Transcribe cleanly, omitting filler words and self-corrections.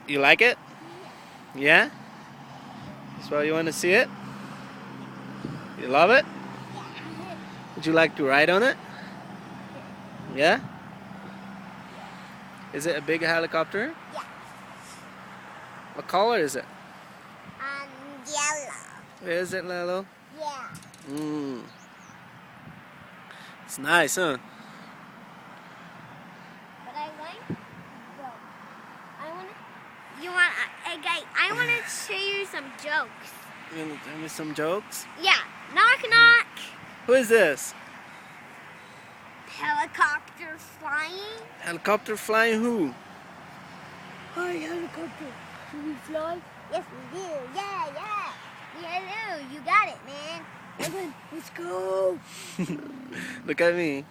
You like it? Yeah? That's why you want to see it? You love it? Would you like to ride on it? Yeah? Is it a big helicopter? Yeah. What color is it? Yellow. Is it, Lalo? Yeah. It's nice, huh? But I like jokes. I want to show you some jokes. You want to tell me some jokes? Yeah. Knock, knock. Who is this? Helicopter flying. Helicopter flying who? Hi, helicopter. Should we fly? Yes, we do. Yeah, yeah. Yeah, no, you got it, man. Okay, let's go. Look at me.